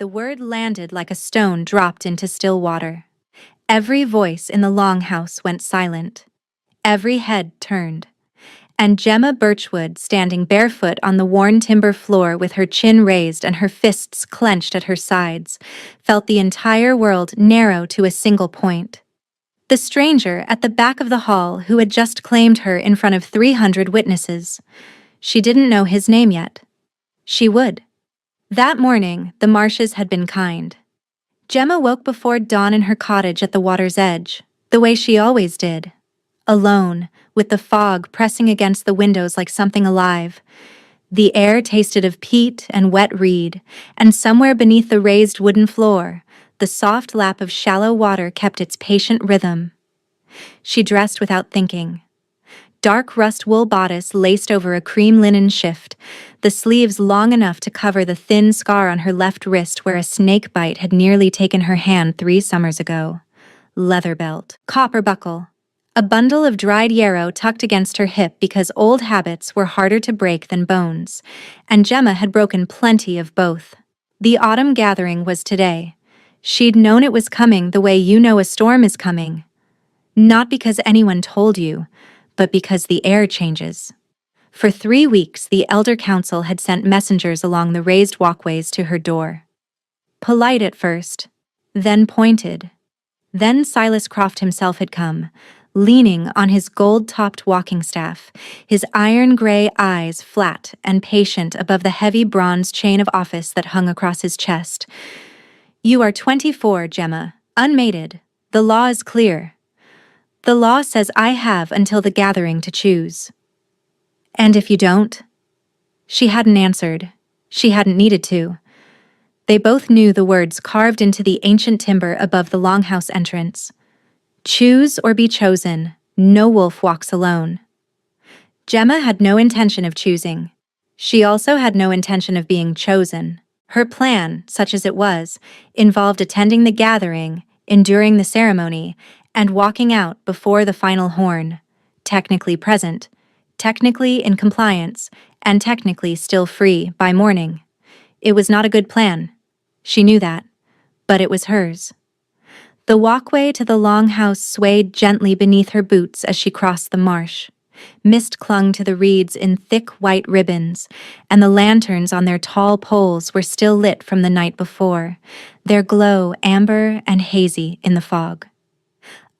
The word landed like a stone dropped into still water. Every voice in the longhouse went silent. Every head turned. And Gemma Birchwood, standing barefoot on the worn timber floor with her chin raised and her fists clenched at her sides, felt the entire world narrow to a single point. The stranger at the back of the hall who had just claimed her in front of 300 witnesses. She didn't know his name yet. She would. That morning, the Marshes had been kind. Gemma woke before dawn in her cottage at the water's edge, the way she always did. Alone, with the fog pressing against the windows like something alive. The air tasted of peat and wet reed, and somewhere beneath the raised wooden floor, the soft lap of shallow water kept its patient rhythm. She dressed without thinking. Dark rust wool bodice laced over a cream linen shift, the sleeves long enough to cover the thin scar on her left wrist where a snake bite had nearly taken her hand 3 summers ago. Leather belt, copper buckle, a bundle of dried yarrow tucked against her hip because old habits were harder to break than bones, and Gemma had broken plenty of both. The autumn gathering was today. She'd known it was coming the way you know a storm is coming. Not because anyone told you, but because the air changes. For 3 weeks, the Elder Council had sent messengers along the raised walkways to her door. Polite at first, then pointed. Then Silas Croft himself had come, leaning on his gold-topped walking staff, his iron-gray eyes flat and patient above the heavy bronze chain of office that hung across his chest. "You are 24, Gemma, unmated. The law is clear. The law says I have until the gathering to choose. And if you don't?" She hadn't answered. She hadn't needed to. They both knew the words carved into the ancient timber above the longhouse entrance. Choose or be chosen. No wolf walks alone. Gemma had no intention of choosing. She also had no intention of being chosen. Her plan, such as it was, involved attending the gathering, enduring the ceremony, and walking out before the final horn, technically present, technically in compliance, and technically still free by morning. It was not a good plan. She knew that, but it was hers. The walkway to the longhouse swayed gently beneath her boots as she crossed the marsh. Mist clung to the reeds in thick white ribbons, and the lanterns on their tall poles were still lit from the night before, their glow amber and hazy in the fog.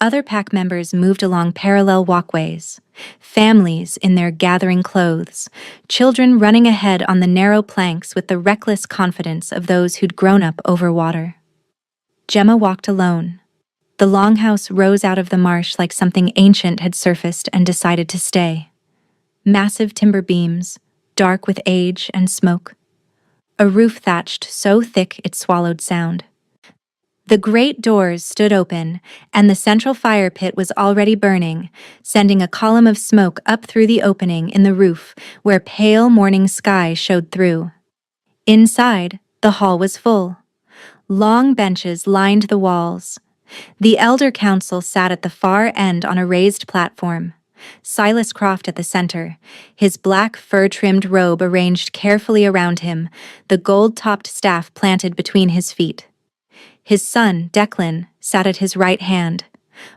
Other pack members moved along parallel walkways, families in their gathering clothes, children running ahead on the narrow planks with the reckless confidence of those who'd grown up over water. Gemma walked alone. The longhouse rose out of the marsh like something ancient had surfaced and decided to stay. Massive timber beams, dark with age and smoke. A roof thatched so thick it swallowed sound. The great doors stood open, and the central fire pit was already burning, sending a column of smoke up through the opening in the roof where pale morning sky showed through. Inside, the hall was full. Long benches lined the walls. The Elder Council sat at the far end on a raised platform. Silas Croft at the center, his black fur-trimmed robe arranged carefully around him, the gold-topped staff planted between his feet. His son, Declan, sat at his right hand,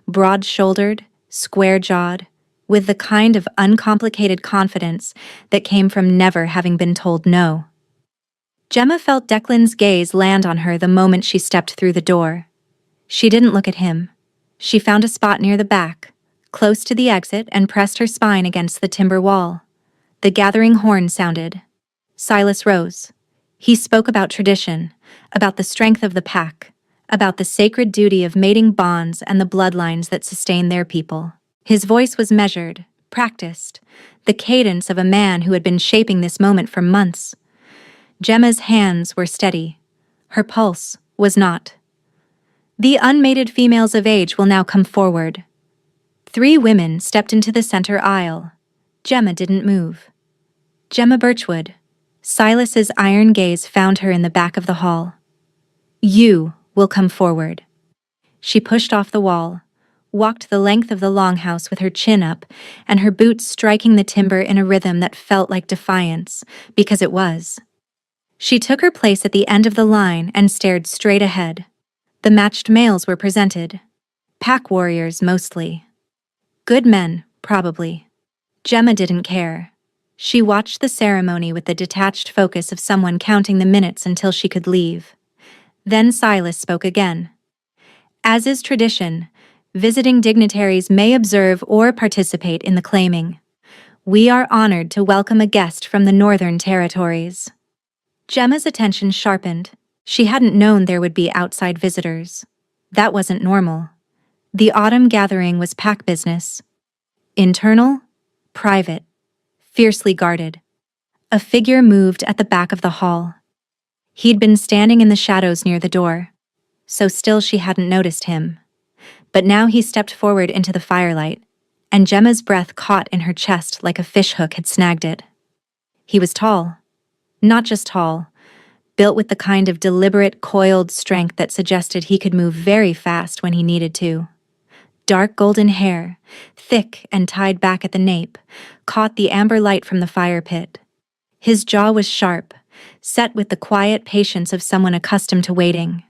broad-shouldered, square-jawed, with the kind of uncomplicated confidence that came from never having been told no. Gemma felt Declan's gaze land on her the moment she stepped through the door. She didn't look at him. She found a spot near the back, close to the exit, and pressed her spine against the timber wall. The gathering horn sounded. Silas rose. He spoke about tradition, about the strength of the pack, about the sacred duty of mating bonds and the bloodlines that sustain their people. His voice was measured, practiced, the cadence of a man who had been shaping this moment for months. Gemma's hands were steady. Her pulse was not. The unmated females of age will now come forward. 3 women stepped into the center aisle. Gemma didn't move. Gemma Birchwood. Silas's iron gaze found her in the back of the hall. "You will come forward." She pushed off the wall, walked the length of the longhouse with her chin up, and her boots striking the timber in a rhythm that felt like defiance, because it was. She took her place at the end of the line and stared straight ahead. The matched males were presented. Pack warriors mostly. Good men, probably. Gemma didn't care. She watched the ceremony with the detached focus of someone counting the minutes until she could leave. Then Silas spoke again. As is tradition, visiting dignitaries may observe or participate in the claiming. We are honored to welcome a guest from the Northern Territories. Gemma's attention sharpened. She hadn't known there would be outside visitors. That wasn't normal. The autumn gathering was pack business. Internal, private, fiercely guarded. A figure moved at the back of the hall. He'd been standing in the shadows near the door, so still she hadn't noticed him. But now he stepped forward into the firelight, and Gemma's breath caught in her chest like a fishhook had snagged it. He was tall. Not just tall, built with the kind of deliberate, coiled strength that suggested he could move very fast when he needed to. Dark golden hair, thick and tied back at the nape, caught the amber light from the fire pit. His jaw was sharp, set with the quiet patience of someone accustomed to waiting.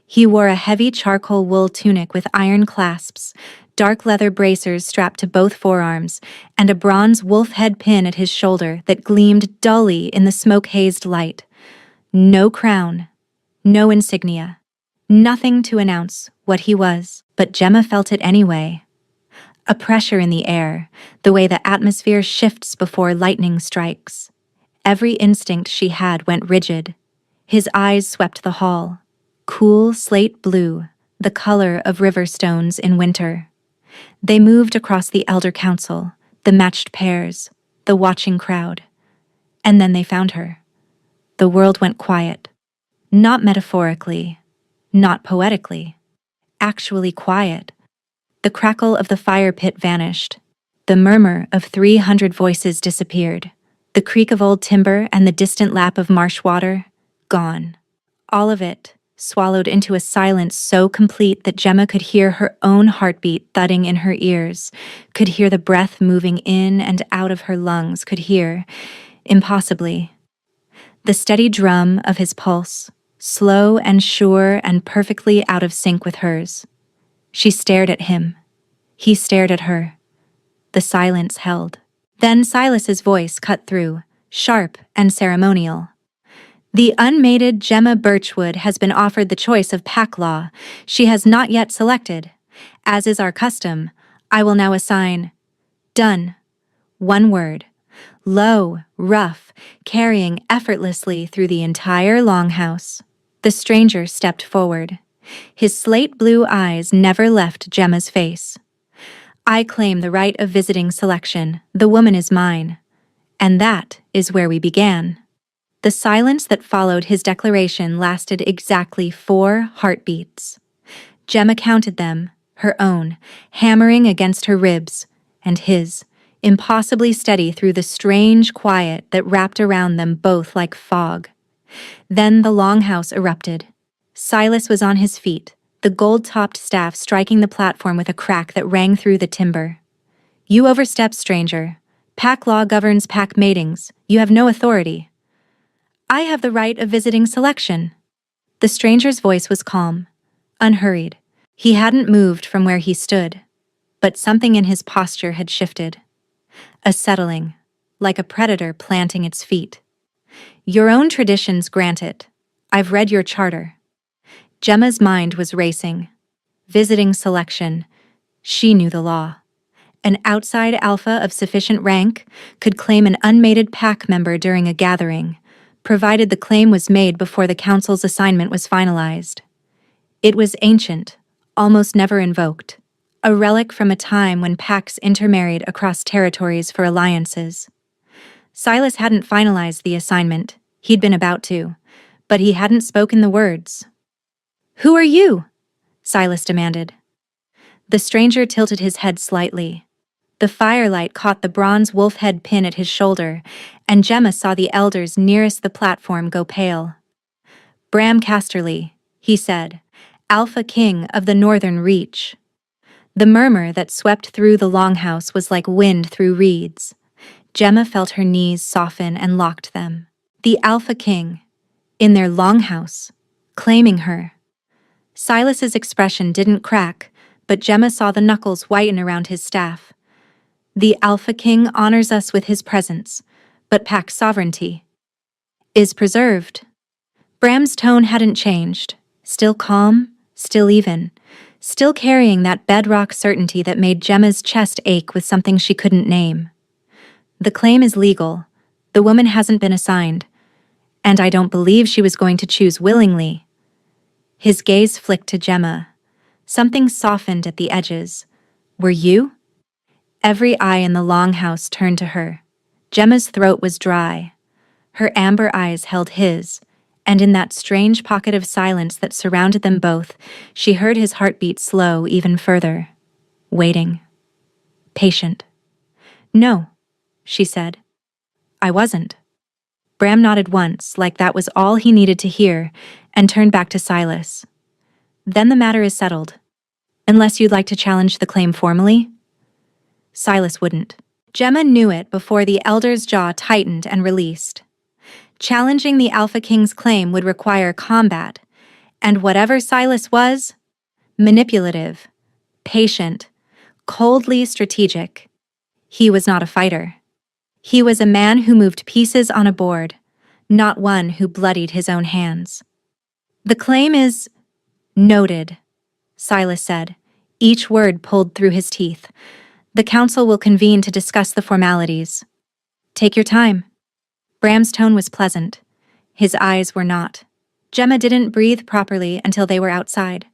He wore a heavy charcoal wool tunic with iron clasps, dark leather bracers strapped to both forearms, and a bronze wolf head pin at his shoulder that gleamed dully in the smoke-hazed light. No crown, no insignia, nothing to announce what he was, but Gemma felt it anyway. A pressure in the air, the way the atmosphere shifts before lightning strikes. Every instinct she had went rigid. His eyes swept the hall. Cool slate blue, the color of river stones in winter. They moved across the elder council, the matched pairs, the watching crowd. And then they found her. The world went quiet. Not metaphorically, not poetically. Actually quiet. The crackle of the fire pit vanished. The murmur of 300 voices disappeared. The creak of old timber and the distant lap of marsh water, gone. All of it swallowed into a silence so complete that Gemma could hear her own heartbeat thudding in her ears, could hear the breath moving in and out of her lungs, could hear, impossibly, the steady drum of his pulse, slow and sure and perfectly out of sync with hers. She stared at him. He stared at her. The silence held. Then Silas's voice cut through, sharp and ceremonial. The unmated Gemma Birchwood has been offered the choice of pack law. She has not yet selected. As is our custom, I will now assign done. One word. Low, rough, carrying effortlessly through the entire longhouse. The stranger stepped forward. His slate blue eyes never left Gemma's face. I claim the right of visiting selection. The woman is mine. And that is where we began. The silence that followed his declaration lasted exactly 4 heartbeats. Gemma counted them, her own, hammering against her ribs, and his, impossibly steady through the strange quiet that wrapped around them both like fog. Then the longhouse erupted. Silas was on his feet, the gold-topped staff striking the platform with a crack that rang through the timber. You overstep, stranger. Pack law governs pack matings. You have no authority. I have the right of visiting selection. The stranger's voice was calm, unhurried. He hadn't moved from where he stood, but something in his posture had shifted. A settling, like a predator planting its feet. Your own traditions grant it. I've read your charter. Gemma's mind was racing. Visiting selection. She knew the law. An outside alpha of sufficient rank could claim an unmated pack member during a gathering, provided the claim was made before the council's assignment was finalized. It was ancient, almost never invoked, a relic from a time when packs intermarried across territories for alliances. Silas hadn't finalized the assignment. He'd been about to, but he hadn't spoken the words. Who are you? Silas demanded. The stranger tilted his head slightly. The firelight caught the bronze wolf head pin at his shoulder, and Gemma saw the elders nearest the platform go pale. Bram Casterly, he said, Alpha King of the Northern Reach. The murmur that swept through the longhouse was like wind through reeds. Gemma felt her knees soften and locked them. The Alpha King. in their longhouse, claiming her. Silas's expression didn't crack, but Gemma saw the knuckles whiten around his staff. The Alpha King honors us with his presence, but Pack's sovereignty is preserved. Bram's tone hadn't changed, still calm, still even, still carrying that bedrock certainty that made Gemma's chest ache with something she couldn't name. The claim is legal. The woman hasn't been assigned, and I don't believe she was going to choose willingly. His gaze flicked to Gemma. Something softened at the edges. Were you? Every eye in the longhouse turned to her. Gemma's throat was dry. Her amber eyes held his, and in that strange pocket of silence that surrounded them both, she heard his heartbeat slow even further. Waiting. Patient. No, she said. I wasn't. Bram nodded once, like that was all he needed to hear, and turned back to Silas. Then the matter is settled. Unless you'd like to challenge the claim formally? Silas wouldn't. Gemma knew it before the elder's jaw tightened and released. Challenging the Alpha King's claim would require combat, and whatever Silas was, manipulative, patient, coldly strategic. He was not a fighter. He was a man who moved pieces on a board, not one who bloodied his own hands. The claim is noted, Silas said, each word pulled through his teeth. The council will convene to discuss the formalities. Take your time. Bram's tone was pleasant. His eyes were not. Gemma didn't breathe properly until they were outside.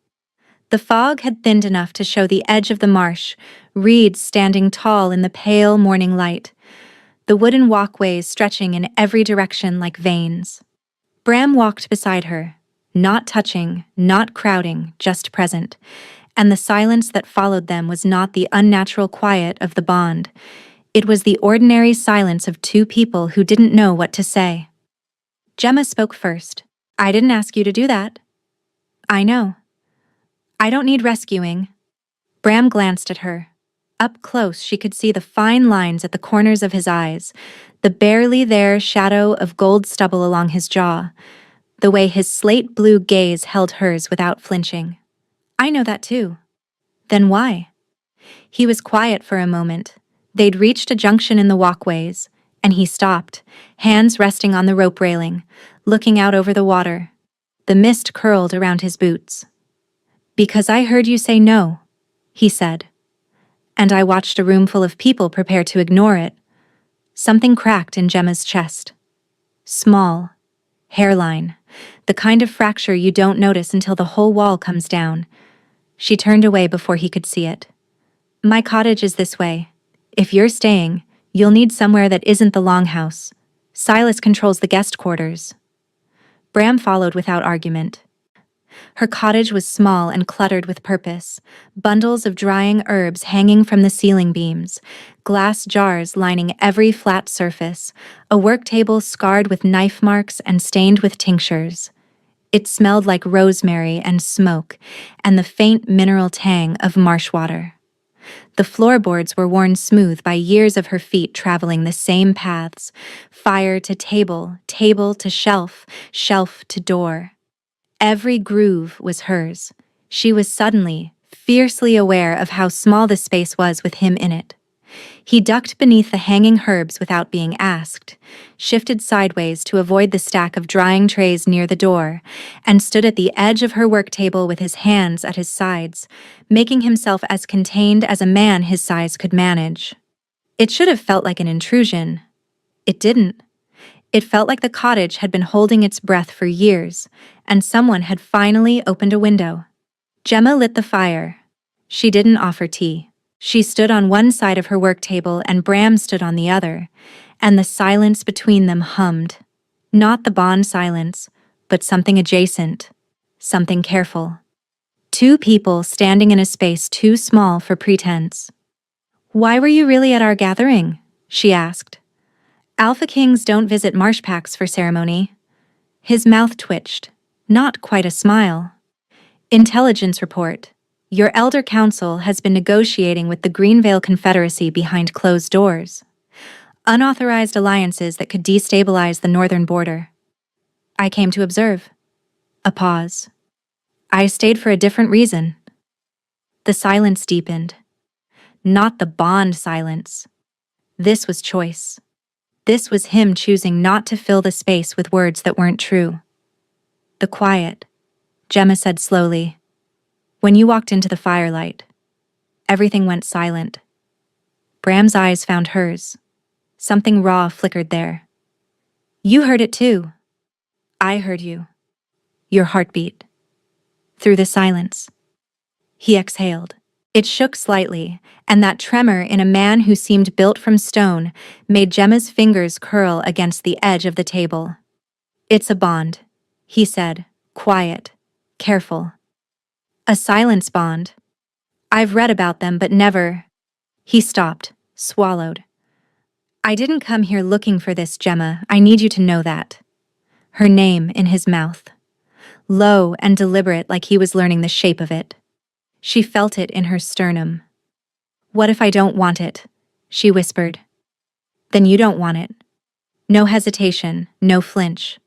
The fog had thinned enough to show the edge of the marsh, reeds standing tall in the pale morning light, the wooden walkways stretching in every direction like veins. Bram walked beside her, not touching, not crowding, just present, and the silence that followed them was not the unnatural quiet of the bond. It was the ordinary silence of two people who didn't know what to say. Gemma spoke first. I didn't ask you to do that. I know. I don't need rescuing. Bram glanced at her. Up close, she could see the fine lines at the corners of his eyes, the barely there shadow of gold stubble along his jaw, the way his slate blue gaze held hers without flinching. I know that too. Then why? He was quiet for a moment. They'd reached a junction in the walkways, and he stopped, hands resting on the rope railing, looking out over the water. The mist curled around his boots. Because I heard you say no, he said. And I watched a room full of people prepare to ignore it. Something cracked in Gemma's chest. Small. Hairline. The kind of fracture you don't notice until the whole wall comes down. She turned away before he could see it. My cottage is this way. If you're staying, you'll need somewhere that isn't the longhouse. Silas controls the guest quarters. Bram followed without argument. Her cottage was small and cluttered with purpose, bundles of drying herbs hanging from the ceiling beams, glass jars lining every flat surface, a work table scarred with knife marks and stained with tinctures. It smelled like rosemary and smoke, and the faint mineral tang of marsh water. The floorboards were worn smooth by years of her feet traveling the same paths, fire to table, table to shelf, shelf to door. Every groove was hers. She was suddenly, fiercely aware of how small the space was with him in it. He ducked beneath the hanging herbs without being asked, shifted sideways to avoid the stack of drying trays near the door, and stood at the edge of her work table with his hands at his sides, making himself as contained as a man his size could manage. It should have felt like an intrusion. It didn't. It felt like the cottage had been holding its breath for years, and someone had finally opened a window. Gemma lit the fire. She didn't offer tea. She stood on one side of her work table and Bram stood on the other, and the silence between them hummed. Not the bond silence, but something adjacent, something careful. Two people standing in a space too small for pretense. Why were you really at our gathering? She asked. Alpha Kings don't visit Marshpacks for ceremony. His mouth twitched. Not quite a smile. Intelligence report. Your Elder Council has been negotiating with the Greenvale Confederacy behind closed doors. Unauthorized alliances that could destabilize the northern border. I came to observe. A pause. I stayed for a different reason. The silence deepened. Not the bond silence. This was choice. This was him choosing not to fill the space with words that weren't true. The quiet, Gemma said slowly. When you walked into the firelight, everything went silent. Bram's eyes found hers. Something raw flickered there. You heard it too. I heard you. Your heartbeat. Through the silence. He exhaled. It shook slightly, and that tremor in a man who seemed built from stone made Gemma's fingers curl against the edge of the table. It's a bond, he said, quiet, careful. A silence bond. I've read about them, but never. He stopped, swallowed. I didn't come here looking for this, Gemma. I need you to know that. Her name in his mouth. Low and deliberate, like he was learning the shape of it. She felt it in her sternum. What if I don't want it? She whispered. Then you don't want it. No hesitation, no flinch.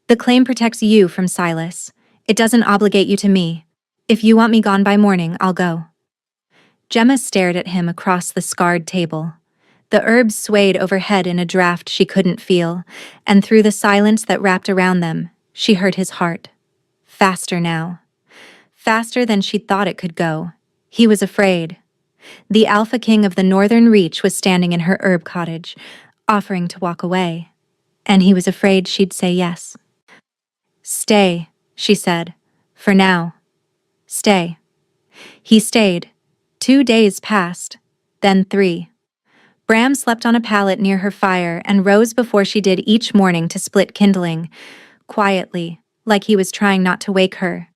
The claim protects you from Silas. It doesn't obligate you to me. If you want me gone by morning, I'll go. Gemma stared at him across the scarred table. The herbs swayed overhead in a draft she couldn't feel, and through the silence that wrapped around them, she heard his heart. Faster now. Faster than she'd thought it could go. He was afraid. The Alpha King of the Northern Reach was standing in her herb cottage, offering to walk away, and he was afraid she'd say yes. Stay, she said. For now. Stay. He stayed. 2 days passed, then 3. Bram slept on a pallet near her fire and rose before she did each morning to split kindling, quietly, like he was trying not to wake her.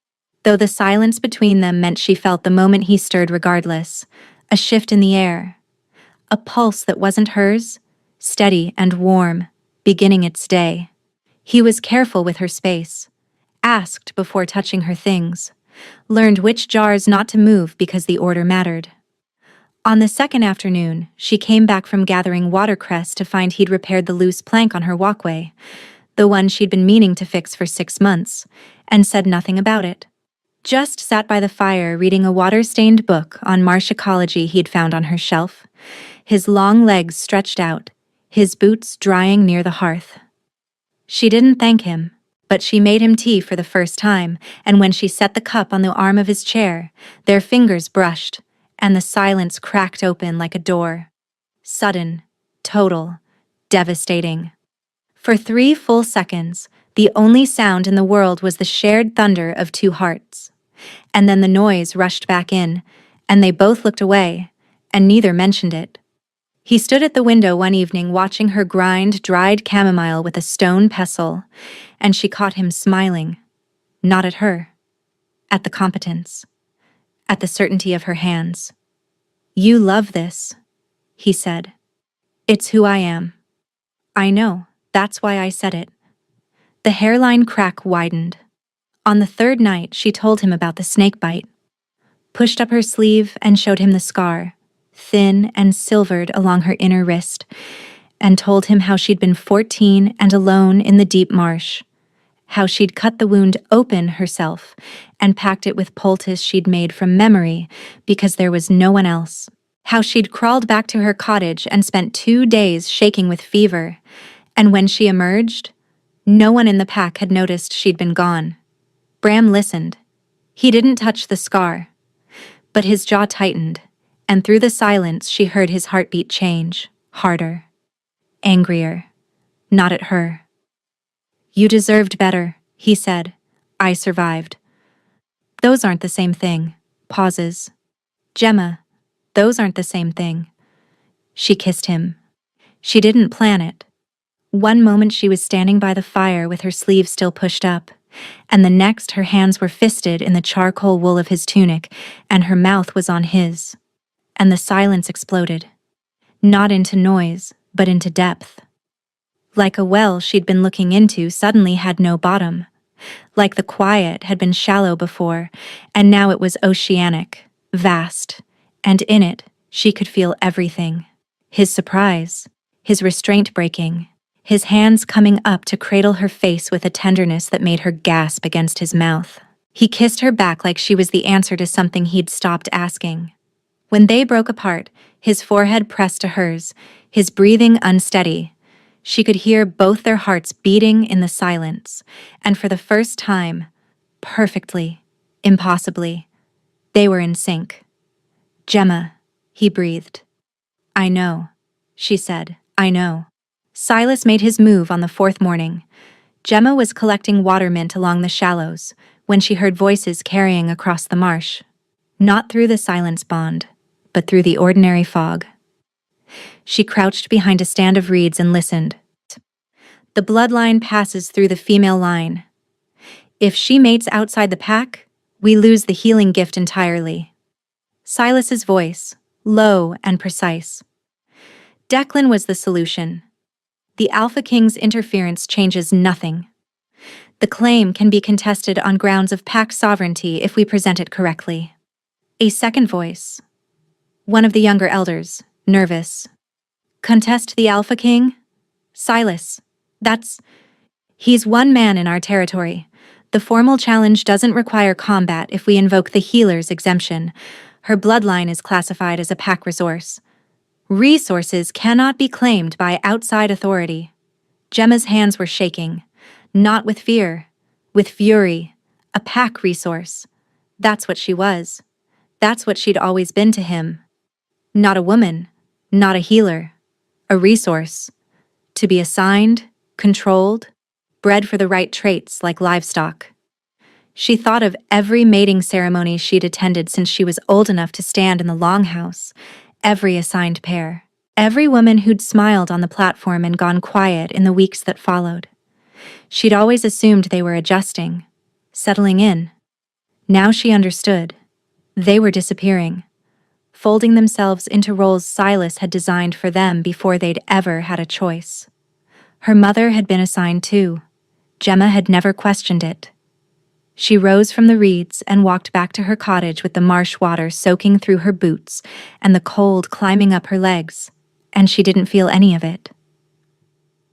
Though the silence between them meant she felt the moment he stirred regardless, a shift in the air. A pulse that wasn't hers, steady and warm, beginning its day. He was careful with her space, asked before touching her things, learned which jars not to move because the order mattered. On the second afternoon, she came back from gathering watercress to find he'd repaired the loose plank on her walkway, the one she'd been meaning to fix for 6 months, and said nothing about it. Just sat by the fire reading a water-stained book on marsh ecology he'd found on her shelf, his long legs stretched out, his boots drying near the hearth. She didn't thank him, but she made him tea for the first time, and when she set the cup on the arm of his chair, their fingers brushed, and the silence cracked open like a door. Sudden, total, devastating. For 3 full seconds, the only sound in the world was the shared thunder of 2 hearts. And then the noise rushed back in, and they both looked away, and neither mentioned it. He stood at the window one evening watching her grind dried chamomile with a stone pestle, and she caught him smiling. Not at her. At the competence. At the certainty of her hands. You love this, he said. It's who I am. I know, that's why I said it. The hairline crack widened. On the 3rd night, she told him about the snake bite, pushed up her sleeve and showed him the scar, thin and silvered along her inner wrist, and told him how she'd been 14 and alone in the deep marsh, how she'd cut the wound open herself and packed it with poultice she'd made from memory because there was no one else, how she'd crawled back to her cottage and spent 2 days shaking with fever, and when she emerged, no one in the pack had noticed she'd been gone. Bram listened. He didn't touch the scar, but his jaw tightened, and through the silence she heard his heartbeat change, harder, angrier, not at her. You deserved better, he said. I survived. Those aren't the same thing. Pauses. Gemma, those aren't the same thing. She kissed him. She didn't plan it. One moment she was standing by the fire with her sleeves still pushed up, and the next her hands were fisted in the charcoal wool of his tunic, and her mouth was on his. And the silence exploded. Not into noise, but into depth. Like a well she'd been looking into suddenly had no bottom. Like the quiet had been shallow before, and now it was oceanic, vast, and in it she could feel everything. His surprise, his restraint breaking, his hands coming up to cradle her face with a tenderness that made her gasp against his mouth. He kissed her back like she was the answer to something he'd stopped asking. When they broke apart, his forehead pressed to hers, his breathing unsteady. She could hear both their hearts beating in the silence, and for the first time, perfectly, impossibly, they were in sync. "Gemma," he breathed. "I know," she said. "I know." Silas made his move on the fourth morning. Gemma was collecting water mint along the shallows when she heard voices carrying across the marsh. Not through the silence bond, but through the ordinary fog. She crouched behind a stand of reeds and listened. The bloodline passes through the female line. If she mates outside the pack, we lose the healing gift entirely. Silas's voice, low and precise. Declan was the solution. The Alpha King's interference changes nothing. The claim can be contested on grounds of pack sovereignty if we present it correctly. A second voice. One of the younger elders, nervous. "Contest the Alpha King? Silas, he's one man in our territory. The formal challenge doesn't require combat if we invoke the healer's exemption. Her bloodline is classified as a pack resource. Resources cannot be claimed by outside authority." Gemma's hands were shaking. Not with fear, with fury. A pack resource. That's what she was. That's what she'd always been to him. Not a woman, not a healer. A resource. To be assigned, controlled, bred for the right traits like livestock. She thought of every mating ceremony she'd attended since she was old enough to stand in the longhouse, every assigned pair, every woman who'd smiled on the platform and gone quiet in the weeks that followed. She'd always assumed they were adjusting, settling in. Now she understood. They were disappearing, folding themselves into roles Silas had designed for them before they'd ever had a choice. Her mother had been assigned too. Gemma had never questioned it. She rose from the reeds and walked back to her cottage with the marsh water soaking through her boots and the cold climbing up her legs, and she didn't feel any of it.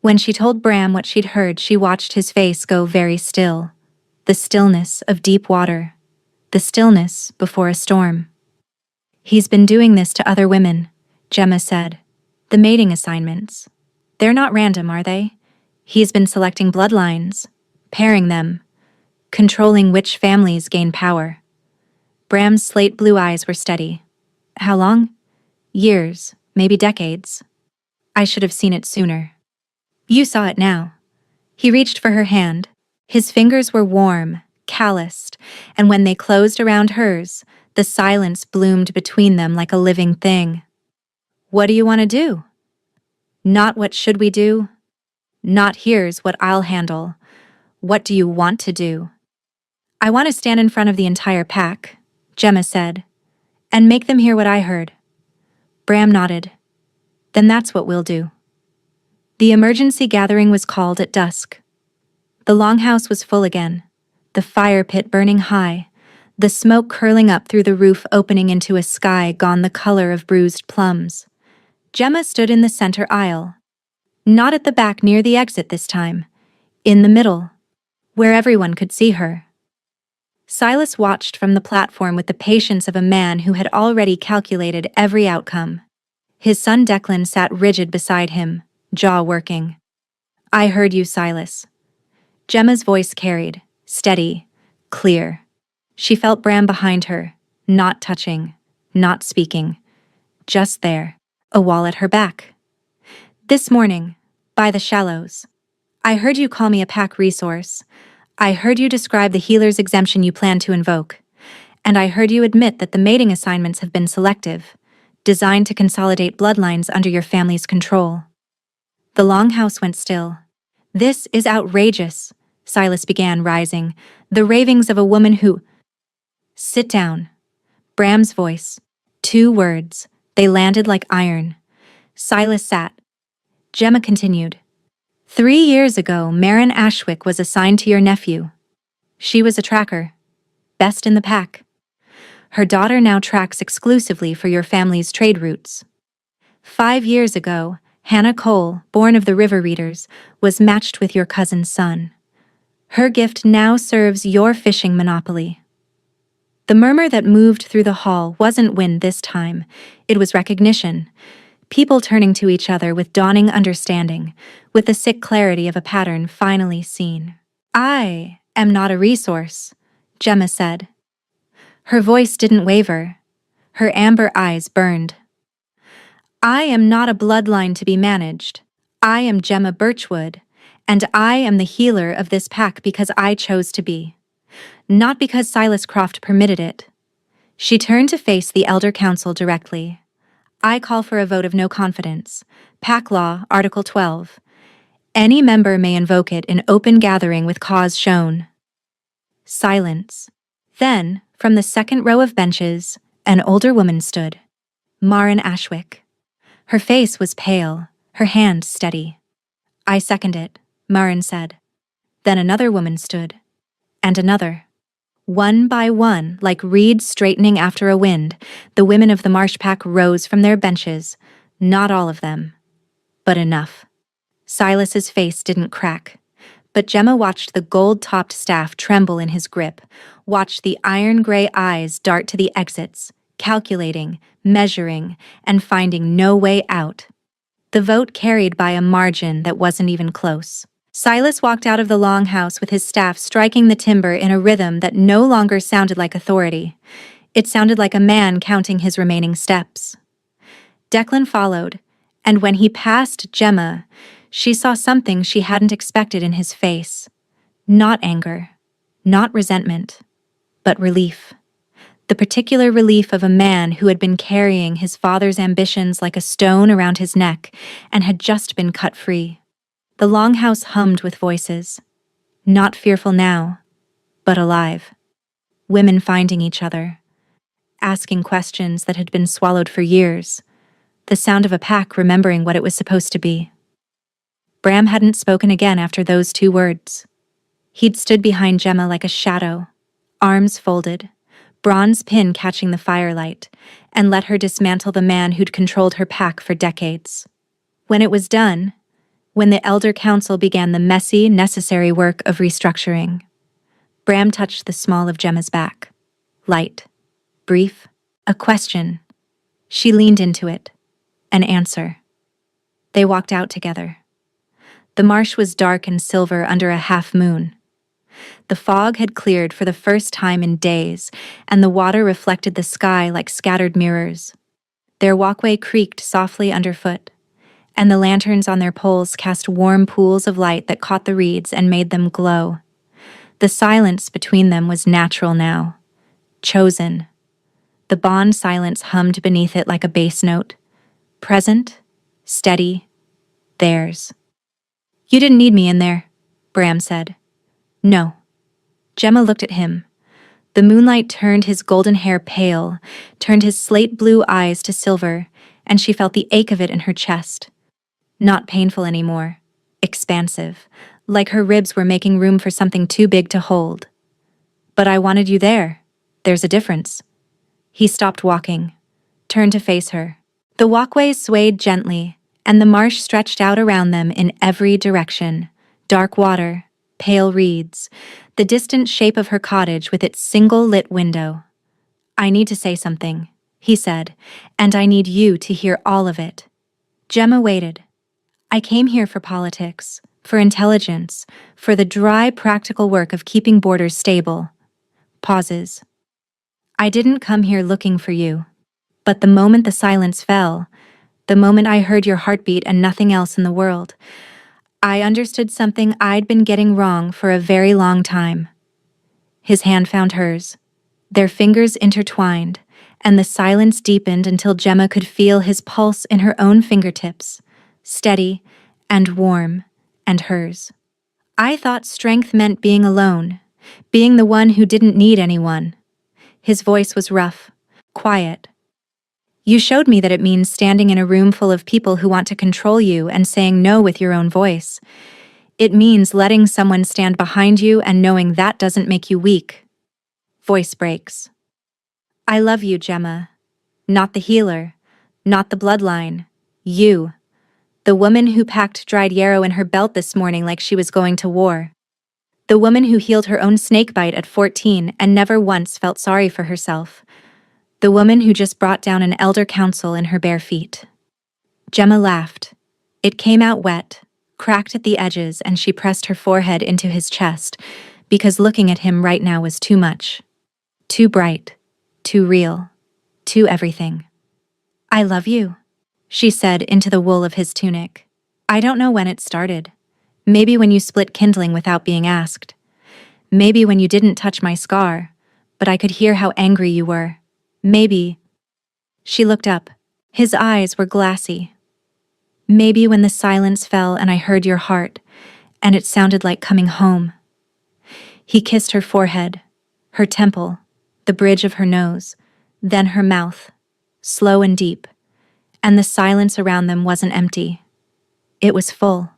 When she told Bram what she'd heard, she watched his face go very still. The stillness of deep water. The stillness before a storm. "He's been doing this to other women," Gemma said. "The mating assignments. They're not random, are they? He's been selecting bloodlines, pairing them, controlling which families gain power." Bram's slate blue eyes were steady. "How long? Years, maybe decades. I should have seen it sooner." "You saw it now." He reached for her hand. His fingers were warm, calloused, and when they closed around hers, the silence bloomed between them like a living thing. "What do you want to do?" Not "what should we do?" Not "here's what I'll handle." "What do you want to do?" "I want to stand in front of the entire pack," Gemma said, "and make them hear what I heard." Bram nodded. "Then that's what we'll do." The emergency gathering was called at dusk. The longhouse was full again, the fire pit burning high, the smoke curling up through the roof opening into a sky gone the color of bruised plums. Gemma stood in the center aisle. Not at the back near the exit this time. In the middle, where everyone could see her. Silas watched from the platform with the patience of a man who had already calculated every outcome. His son Declan sat rigid beside him, jaw working. "I heard you, Silas." Gemma's voice carried, steady, clear. She felt Bram behind her, not touching, not speaking. Just there, a wall at her back. "This morning, by the shallows. I heard you call me a pack resource. I heard you describe the healer's exemption you plan to invoke. And I heard you admit that the mating assignments have been selective, designed to consolidate bloodlines under your family's control." The longhouse went still. "This is outrageous," Silas began, rising, the ravings of a woman who— "Sit down." Bram's voice. 2 words. They landed like iron. Silas sat. Gemma continued. 3 years ago, Marin Ashwick was assigned to your nephew. She was a tracker. Best in the pack. Her daughter now tracks exclusively for your family's trade routes. 5 years ago, Hannah Cole, born of the River Readers, was matched with your cousin's son. Her gift now serves your fishing monopoly. The murmur that moved through the hall wasn't wind this time, it was recognition. People turning to each other with dawning understanding, with the sick clarity of a pattern finally seen. I am not a resource, Gemma said. Her voice didn't waver. Her amber eyes burned. I am not a bloodline to be managed. I am Gemma Birchwood, and I am the healer of this pack because I chose to be. Not because Silas Croft permitted it. She turned to face the Elder Council directly. I call for a vote of no confidence. Pack Law, Article 12. Any member may invoke it in open gathering with cause shown. Silence. Then, from the second row of benches, an older woman stood. Maren Ashwick. Her face was pale, her hand steady. I second it, Maren said. Then another woman stood. And another. One by one, like reeds straightening after a wind, the women of the Marsh Pack rose from their benches. Not all of them. But enough. Silas's face didn't crack. But Gemma watched the gold-topped staff tremble in his grip, watched the iron-gray eyes dart to the exits, calculating, measuring, and finding no way out. The vote carried by a margin that wasn't even close. Silas walked out of the longhouse with his staff striking the timber in a rhythm that no longer sounded like authority. It sounded like a man counting his remaining steps. Declan followed, and when he passed Gemma, she saw something she hadn't expected in his face. Not anger, not resentment, but relief. The particular relief of a man who had been carrying his father's ambitions like a stone around his neck and had just been cut free. The longhouse hummed with voices. Not fearful now, but alive. Women finding each other, asking questions that had been swallowed for years. The sound of a pack remembering what it was supposed to be. Bram hadn't spoken again after those 2 words. He'd stood behind Gemma like a shadow, arms folded, bronze pin catching the firelight, and let her dismantle the man who'd controlled her pack for decades. When it was done, when the Elder Council began the messy, necessary work of restructuring, Bram touched the small of Gemma's back. Light, brief, a question. She leaned into it. An answer. They walked out together. The marsh was dark and silver under a half moon. The fog had cleared for the first time in days, and the water reflected the sky like scattered mirrors. Their walkway creaked softly underfoot, and the lanterns on their poles cast warm pools of light that caught the reeds and made them glow. The silence between them was natural now. Chosen. The bond silence hummed beneath it like a bass note. Present, steady, theirs. You didn't need me in there, Bram said. No. Gemma looked at him. The moonlight turned his golden hair pale, turned his slate blue eyes to silver, and she felt the ache of it in her chest. Not painful anymore. Expansive, like her ribs were making room for something too big to hold. But I wanted you there. There's a difference. He stopped walking, turned to face her. The walkway swayed gently, and the marsh stretched out around them in every direction. Dark water, pale reeds, the distant shape of her cottage with its single lit window. I need to say something, he said, and I need you to hear all of it. Gemma waited. I came here for politics, for intelligence, for the dry, practical work of keeping borders stable. Pauses. I didn't come here looking for you. But the moment the silence fell, the moment I heard your heartbeat and nothing else in the world, I understood something I'd been getting wrong for a very long time. His hand found hers. Their fingers intertwined, and the silence deepened until Gemma could feel his pulse in her own fingertips, steady and warm, and hers. I thought strength meant being alone, being the one who didn't need anyone. His voice was rough, quiet. You showed me that it means standing in a room full of people who want to control you and saying no with your own voice. It means letting someone stand behind you and knowing that doesn't make you weak. Voice breaks. I love you, Gemma. Not the healer, not the bloodline. You. The woman who packed dried yarrow in her belt this morning like she was going to war. The woman who healed her own snakebite at 14 and never once felt sorry for herself. The woman who just brought down an elder council in her bare feet. Gemma laughed. It came out wet, cracked at the edges, and she pressed her forehead into his chest, because looking at him right now was too much. Too bright, too real, too everything. "I love you," she said into the wool of his tunic. "I don't know when it started. Maybe when you split kindling without being asked. Maybe when you didn't touch my scar, but I could hear how angry you were. Maybe—" She looked up. His eyes were glassy. "Maybe when the silence fell and I heard your heart, and it sounded like coming home." He kissed her forehead, her temple, the bridge of her nose, then her mouth, slow and deep, and the silence around them wasn't empty. It was full.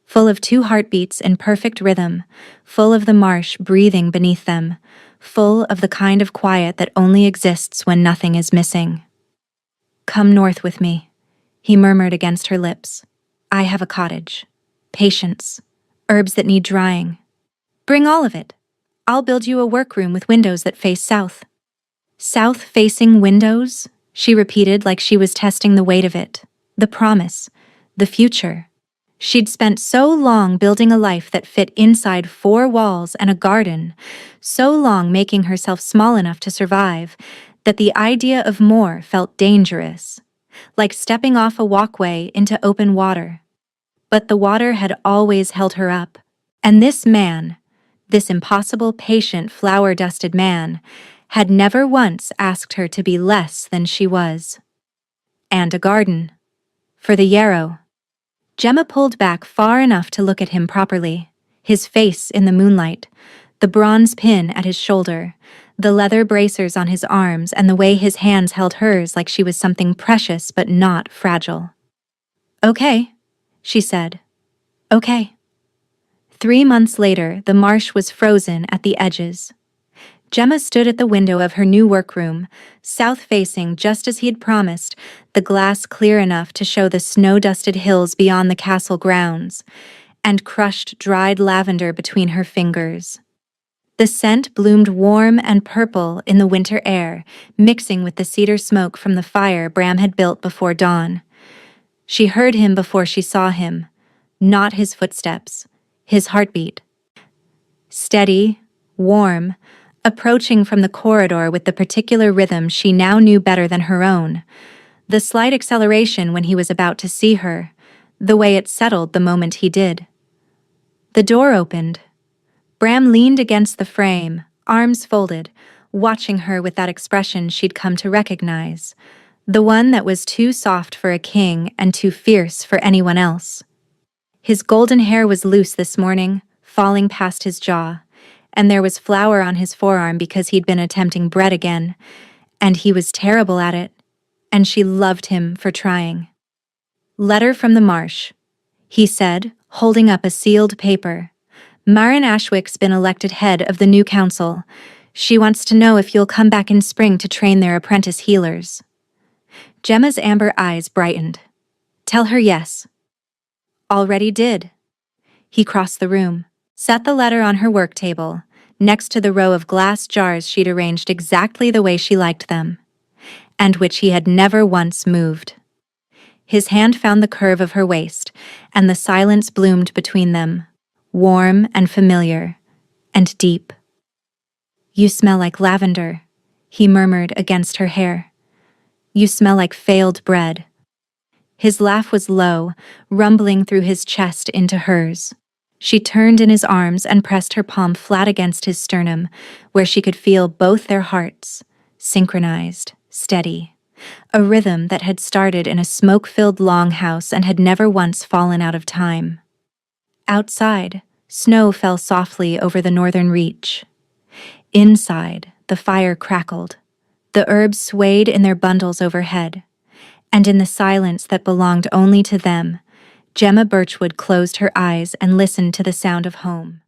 Full of two heartbeats in perfect rhythm, full of the marsh breathing beneath them, full of the kind of quiet that only exists when nothing is missing. "Come north with me," he murmured against her lips. "I have a cottage. Patience. Herbs that need drying. Bring all of it. I'll build you a workroom with windows that face south." "South-facing windows?" she repeated like she was testing the weight of it. The promise. The future. She'd spent so long building a life that fit inside 4 walls and a garden, so long making herself small enough to survive, that the idea of more felt dangerous, like stepping off a walkway into open water. But the water had always held her up, and this man, this impossible, patient, flower-dusted man, had never once asked her to be less than she was. And a garden. For the yarrow. Gemma pulled back far enough to look at him properly, his face in the moonlight, the bronze pin at his shoulder, the leather bracers on his arms, and the way his hands held hers like she was something precious but not fragile. "Okay," she said. "Okay." 3 months later, the marsh was frozen at the edges. Gemma stood at the window of her new workroom, south-facing just as he had promised, the glass clear enough to show the snow-dusted hills beyond the castle grounds, and crushed dried lavender between her fingers. The scent bloomed warm and purple in the winter air, mixing with the cedar smoke from the fire Bram had built before dawn. She heard him before she saw him, not his footsteps, his heartbeat. Steady, warm, approaching from the corridor with the particular rhythm she now knew better than her own, the slight acceleration when he was about to see her, the way it settled the moment he did. The door opened. Bram leaned against the frame, arms folded, watching her with that expression she'd come to recognize, the one that was too soft for a king and too fierce for anyone else. His golden hair was loose this morning, falling past his jaw, and there was flour on his forearm because he'd been attempting bread again, and he was terrible at it, and she loved him for trying. "Letter from the marsh," he said, holding up a sealed paper. "Maren Ashwick's been elected head of the new council. She wants to know if you'll come back in spring to train their apprentice healers." Gemma's amber eyes brightened. "Tell her yes." "Already did." He crossed the room, set the letter on her work table, next to the row of glass jars she'd arranged exactly the way she liked them, and which he had never once moved. His hand found the curve of her waist, and the silence bloomed between them, warm and familiar, and deep. "You smell like lavender," he murmured against her hair. "You smell like failed bread." His laugh was low, rumbling through his chest into hers. She turned in his arms and pressed her palm flat against his sternum, where she could feel both their hearts, synchronized, steady, a rhythm that had started in a smoke-filled longhouse and had never once fallen out of time. Outside, snow fell softly over the northern reach. Inside, the fire crackled. The herbs swayed in their bundles overhead, and in the silence that belonged only to them, Gemma Birchwood closed her eyes and listened to the sound of home.